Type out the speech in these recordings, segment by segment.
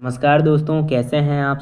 नमस्कार दोस्तों, कैसे हैं आप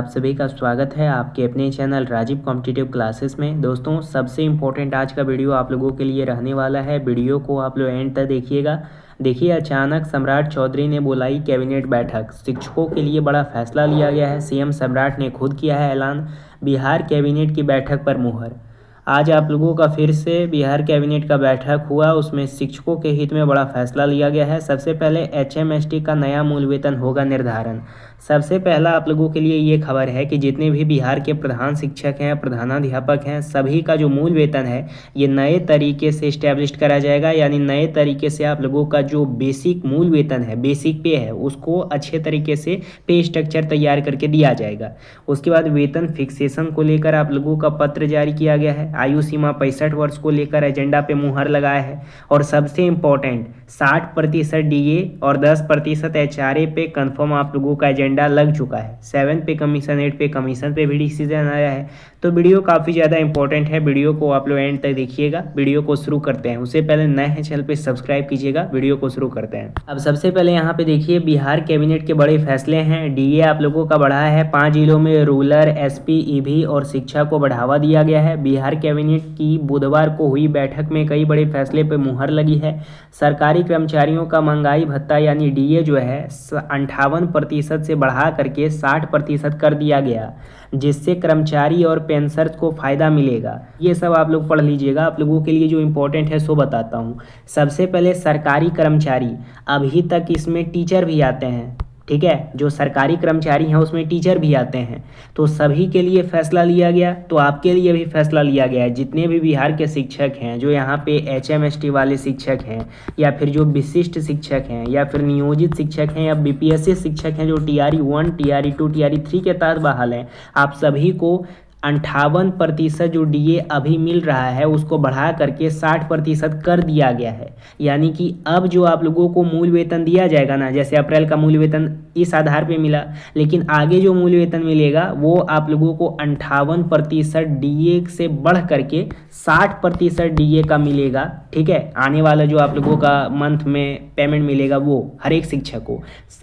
सभी का स्वागत है आपके अपने चैनल राजीव कॉम्पिटिटिव क्लासेस में। दोस्तों, सबसे इम्पोर्टेंट आज का वीडियो आप लोगों के लिए रहने वाला है। वीडियो को आप लोग एंड तक देखिएगा। देखिए, अचानक सम्राट चौधरी ने बुलाई कैबिनेट बैठक। शिक्षकों के लिए बड़ा फैसला लिया गया है। सीएम सम्राट ने खुद किया है ऐलान। बिहार कैबिनेट की बैठक पर मुहर। आज आप लोगों का फिर से बिहार कैबिनेट का बैठक हुआ। उसमें शिक्षकों के हित में बड़ा फैसला लिया गया है। सबसे पहले एचएमएसटी का नया मूल वेतन होगा निर्धारण। सबसे पहला आप लोगों के लिए ये खबर है कि जितने भी बिहार के प्रधान शिक्षक हैं, प्रधानाध्यापक हैं, सभी का जो मूल वेतन है ये नए तरीके से इस्टेब्लिश करा जाएगा। यानी नए तरीके से आप लोगों का जो बेसिक मूल वेतन है, बेसिक पे है, उसको अच्छे तरीके से पे स्ट्रक्चर तैयार करके दिया जाएगा। उसके बाद वेतन फिक्सेशन को लेकर आप लोगों का पत्र जारी किया गया है। आयु सीमा 65 वर्ष को लेकर एजेंडा पे मुहर लगाया है। और सबसे इम्पोर्टेंट 60% डीए और 10% एचआरए पे कंफर्म आप लोगों का एजेंडा लग चुका है। 7 पे कमीशन, 8 पे कमीशन पे भी डिसीजन आया है। तो वीडियो काफ़ी ज़्यादा इंपॉर्टेंट है। वीडियो को आप लोग एंड तक देखिएगा। वीडियो को शुरू करते हैं। उससे पहले नए हैं चैनल पे सब्सक्राइब कीजिएगा। वीडियो को शुरू करते हैं। अब सबसे पहले यहाँ पे देखिए, बिहार कैबिनेट के बड़े फैसले हैं। डीए आप लोगों का बढ़ा है। 5 जिलों में रूरल, एसपी, ईवी और शिक्षा को बढ़ावा दिया गया है। बिहार कैबिनेट की बुधवार को हुई बैठक में कई बड़े फैसले पर मुहर लगी है। सरकारी कर्मचारियों का महंगाई भत्ता यानी डीए जो है 58% से बढ़ा करके 60% कर दिया गया, जिससे कर्मचारी और पेंशनर्स को फ़ायदा मिलेगा। ये सब आप लोग पढ़ लीजिएगा। आप लोगों के लिए जो इम्पोर्टेंट है सो बताता हूँ। सबसे पहले सरकारी कर्मचारी, अभी तक इसमें टीचर भी आते हैं, ठीक है। जो सरकारी कर्मचारी हैं उसमें टीचर भी आते हैं। तो सभी के लिए फैसला लिया गया, तो आपके लिए भी फैसला लिया गया है। जितने भी बिहार के शिक्षक हैं, जो यहाँ पे एचएमएसटी वाले शिक्षक हैं, या फिर जो विशिष्ट शिक्षक हैं, या फिर नियोजित शिक्षक हैं, या बीपीएससी शिक्षक हैं, जो टीआरई 1, टीआरई 2, टीआरई 3 के तहत बहाल हैं, आप सभी को 58% जो डीए अभी मिल रहा है उसको बढ़ा करके 60% कर दिया गया है। यानी कि अब जो आप लोगों को मूल वेतन दिया जाएगा ना, जैसे अप्रैल का मूल वेतन इस आधार पे मिला, लेकिन आगे जो मूल वेतन मिलेगा वो आप लोगों को 58% डीए से बढ़ करके 60% डीए का मिलेगा, ठीक है। आने वाला जो आप लोगों का मंथ में पेमेंट मिलेगा वो हर एक शिक्षक को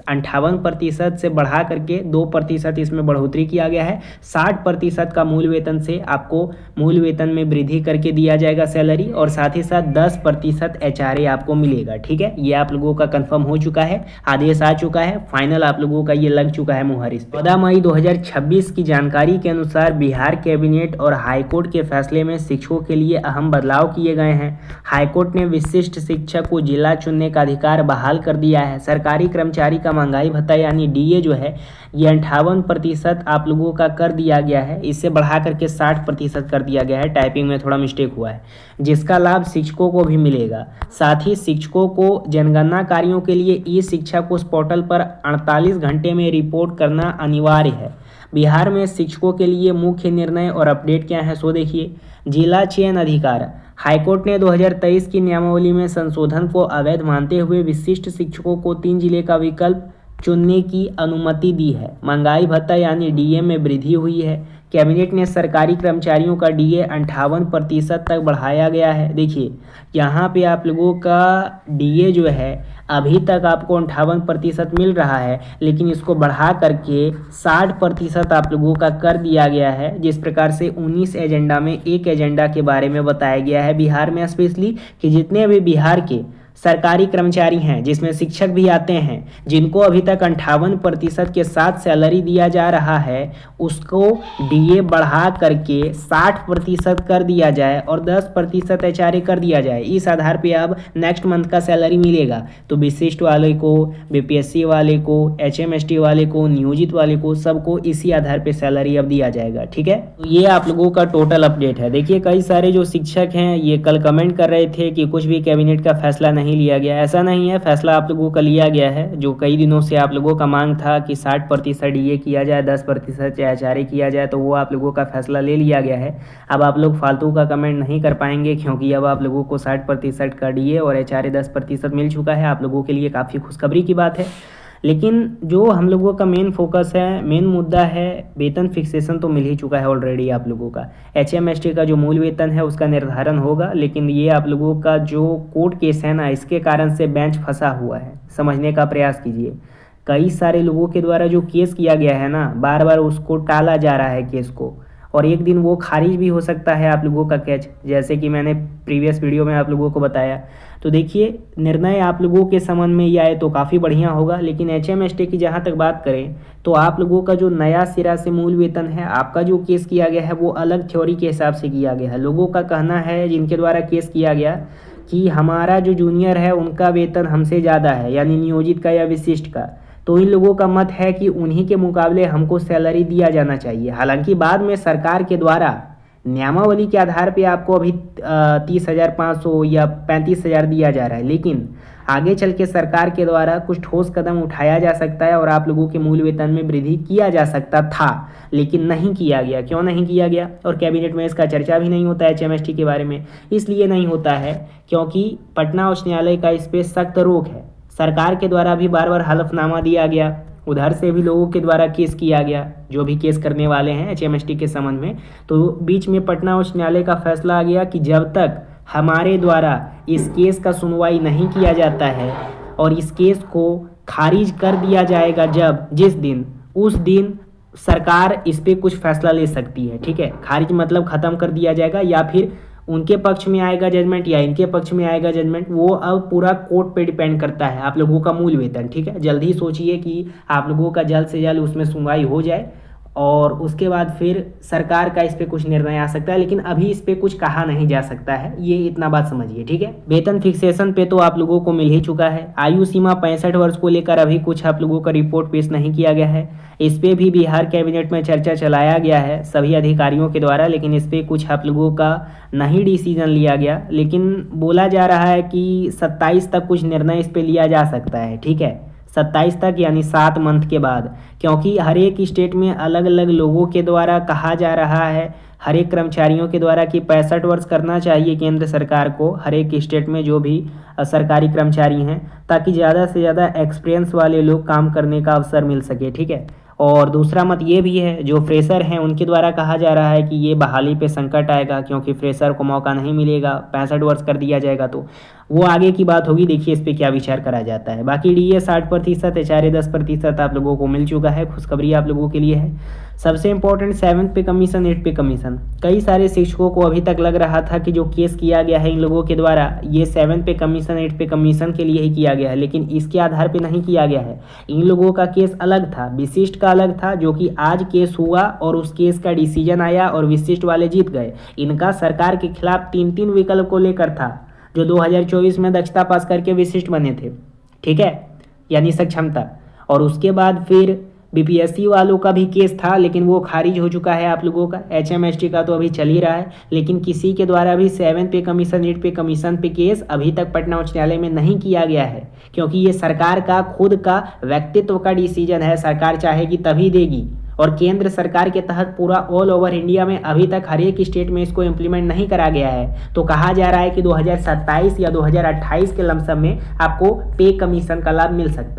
58% से बढ़ा करके 2% इसमें बढ़ोतरी किया गया है। 60% का मूल वेतन से आपको मूल वेतन में वृद्धि करके दिया जाएगा सैलरी, और साथ ही साथ 10% एचआरए आपको मिलेगा, ठीक है। ये आप लोगों का कंफर्म हो चुका है, आदेश आ चुका है, फाइनल आप लोगों का ये लग चुका है मुहर इस पे। 14 मई 2026 की जानकारी के अनुसार बिहार कैबिनेट और हाईकोर्ट के फैसले में शिक्षकों के लिए अहम बदलाव किए गए हैं। हाईकोर्ट ने विशिष्ट शिक्षक को जिला चुनने का अधिकार बहाल कर दिया है। सरकारी कर्मचारी का महंगाई भत्ता यानी डीए जो है ये 58% आप लोगों का कर दिया गया है। इससे बढ़ा करके 60% कर दिया गया है। टाइपिंग में थोड़ा मिस्टेक हुआ है, जिसका लाभ शिक्षकों को भी मिलेगा। साथ ही शिक्षकों को जनगणना कार्यों के लिए ई शिक्षा कोष पोर्टल पर 48 घंटे में रिपोर्ट करना अनिवार्य है। बिहार में शिक्षकों के लिए मुख्य निर्णय और अपडेट क्या है सो देखिए। जिला चयन अधिकार, हाईकोर्ट ने 2023 की नियमावली में संशोधन को अवैध मानते हुए विशिष्ट शिक्षकों को 3 जिले का विकल्प चुनने की अनुमति दी है। महंगाई भत्ता यानी डीए में वृद्धि हुई है। कैबिनेट ने सरकारी कर्मचारियों का डीए 58% तक बढ़ाया गया है। देखिए, यहाँ पे आप लोगों का डीए जो है अभी तक आपको 58% मिल रहा है, लेकिन इसको बढ़ा करके 60% आप लोगों का कर दिया गया है। जिस प्रकार से 19 एजेंडा में एक एजेंडा के बारे में बताया गया है बिहार में स्पेशली, कि जितने भी बिहार के सरकारी कर्मचारी हैं, जिसमें शिक्षक भी आते हैं, जिनको अभी तक 58% के साथ सैलरी दिया जा रहा है, उसको डीए बढ़ा करके 60% कर दिया जाए और 10% एचआरए कर दिया जाए। इस आधार पे अब नेक्स्ट मंथ का सैलरी मिलेगा। तो विशिष्ट वाले को, बीपीएससी वाले को, एचएमएसटी वाले को, नियोजित वाले को, सबको इसी आधार पे सैलरी अब दिया जाएगा, ठीक है। तो ये आप लोगों का टोटल अपडेट है। देखिए, कई सारे जो शिक्षक हैं ये कल कमेंट कर रहे थे कि कुछ भी कैबिनेट का फैसला नहीं लिया गया। ऐसा नहीं है, फैसला आप लोगों का लिया गया है। जो कई दिनों से आप लोगों का मांग था कि 60% डीए किया जाए, 10% एचआरए किया जाए, तो वो आप लोगों का फैसला ले लिया गया है। अब आप लोग फालतू का कमेंट नहीं कर पाएंगे, क्योंकि अब आप लोगों को 60% का डीए और एचआरए 10% मिल चुका है। आप लोगों के लिए काफ़ी खुशखबरी की बात है। लेकिन जो हम लोगों का मेन फोकस है, मेन मुद्दा है, वेतन फिक्सेशन तो मिल ही चुका है ऑलरेडी आप लोगों का। एचएमएसटी का जो मूल वेतन है उसका निर्धारण होगा, लेकिन ये आप लोगों का जो कोर्ट केस है ना, इसके कारण से बेंच फंसा हुआ है। समझने का प्रयास कीजिए। कई सारे लोगों के द्वारा जो केस किया गया है ना, बार बार उसको टाला जा रहा है केस को, और एक दिन वो खारिज भी हो सकता है आप लोगों का केस, जैसे कि मैंने प्रीवियस वीडियो में आप लोगों को बताया। तो देखिए, निर्णय आप लोगों के समझ में ये आए तो काफ़ी बढ़िया होगा। लेकिन HMST की जहाँ तक बात करें तो आप लोगों का जो नया सिरा से मूल वेतन है, आपका जो केस किया गया है वो अलग थ्योरी के हिसाब से किया गया है। लोगों का कहना है जिनके द्वारा केस किया गया कि हमारा जो जूनियर है उनका वेतन हमसे ज़्यादा है, यानी नियोजित का या विशिष्ट का। तो इन लोगों का मत है कि उन्हीं के मुकाबले हमको सैलरी दिया जाना चाहिए। हालांकि बाद में सरकार के द्वारा नियमावली के आधार पे आपको अभी 30,500 या 35,000 दिया जा रहा है, लेकिन आगे चल के सरकार के द्वारा कुछ ठोस कदम उठाया जा सकता है और आप लोगों के मूल वेतन में वृद्धि किया जा सकता था, लेकिन नहीं किया गया। क्यों नहीं किया गया? और कैबिनेट में इसका चर्चा भी नहीं होता है HMST के बारे में। इसलिए नहीं होता है क्योंकि पटना उच्च न्यायालय का इस पर सख्त रोक है। सरकार के द्वारा भी बार बार हलफनामा दिया गया, उधर से भी लोगों के द्वारा केस किया गया, जो भी केस करने वाले हैं HMST के संबंध में। तो बीच में पटना उच्च न्यायालय का फैसला आ गया कि जब तक हमारे द्वारा इस केस का सुनवाई नहीं किया जाता है और इस केस को खारिज कर दिया जाएगा जिस दिन, उस दिन सरकार इस पर कुछ फैसला ले सकती है। ठीक है, खारिज मतलब ख़त्म कर दिया जाएगा, या फिर उनके पक्ष में आएगा जजमेंट या इनके पक्ष में आएगा जजमेंट, वो अब पूरा कोर्ट पे डिपेंड करता है आप लोगों का मूल वेतन। ठीक है, जल्दी सोचिए कि आप लोगों का जल्द से जल्द उसमें सुनवाई हो जाए और उसके बाद फिर सरकार का इस पे कुछ निर्णय आ सकता है, लेकिन अभी इस पे कुछ कहा नहीं जा सकता है, ये इतना बात समझिए। ठीक है, वेतन फिक्सेशन पे तो आप लोगों को मिल ही चुका है। आयु सीमा 65 वर्ष को लेकर अभी कुछ आप लोगों का रिपोर्ट पेश नहीं किया गया है। इस पे भी बिहार कैबिनेट में चर्चा चलाया गया है सभी अधिकारियों के द्वारा, लेकिन इस पे कुछ आप लोगों का नहीं डिसीजन लिया गया। लेकिन बोला जा रहा है कि 27 तक कुछ निर्णय इस पे लिया जा सकता है। ठीक है, 27 तक यानी 7 मंथ के बाद, क्योंकि हर एक स्टेट में अलग अलग लोगों के द्वारा कहा जा रहा है, हर एक कर्मचारियों के द्वारा कि 65 वर्ष करना चाहिए केंद्र सरकार को, हर एक स्टेट में जो भी सरकारी कर्मचारी हैं, ताकि ज़्यादा से ज़्यादा एक्सपीरियंस वाले लोग काम करने का अवसर मिल सके। ठीक है, और दूसरा मत ये भी है, जो फ्रेशर हैं उनके द्वारा कहा जा रहा है कि ये बहाली पे संकट आएगा, क्योंकि फ्रेशर को मौका नहीं मिलेगा, 65 वर्ष कर दिया जाएगा। तो वो आगे की बात होगी, देखिए इस पे क्या विचार करा जाता है। बाकी DA 60%, HRA 10% आप लोगों को मिल चुका है। खुशखबरी आप लोगों के लिए है। सबसे इंपॉर्टेंट 7th पे कमीशन, 8th पे कमीशन। कई सारे शिक्षकों को अभी तक लग रहा था कि जो केस किया गया है इन लोगों के द्वारा, ये 7th पे कमीशन, 8th पे कमीशन के लिए ही किया गया है, लेकिन इसके आधार पे नहीं किया गया है। इन लोगों का केस अलग था, विशिष्ट का अलग था, जो कि आज केस हुआ और उस केस का डिसीजन आया और विशिष्ट वाले जीत गए। इनका सरकार के खिलाफ 3 विकल्प को लेकर था, जो 2024 में दक्षता पास करके विशिष्ट बने थे। ठीक है, यानी सक्षमता। और उसके बाद फिर BPSC वालों का भी केस था, लेकिन वो खारिज हो चुका है आप लोगों का। HMST का तो अभी चल ही रहा है, लेकिन किसी के द्वारा भी 7th पे कमीशन, 8th पे कमीशन पे केस अभी तक पटना उच्च न्यायालय में नहीं किया गया है, क्योंकि ये सरकार का खुद का व्यक्तित्व का डिसीजन है। सरकार चाहेगी तभी देगी, और केंद्र सरकार के तहत पूरा ऑल ओवर इंडिया में अभी तक हर एक स्टेट में इसको इम्प्लीमेंट नहीं करा गया है। तो कहा जा रहा है कि 2027 या 2028 के लमसम में आपको पे कमीशन का लाभ मिल सकता है।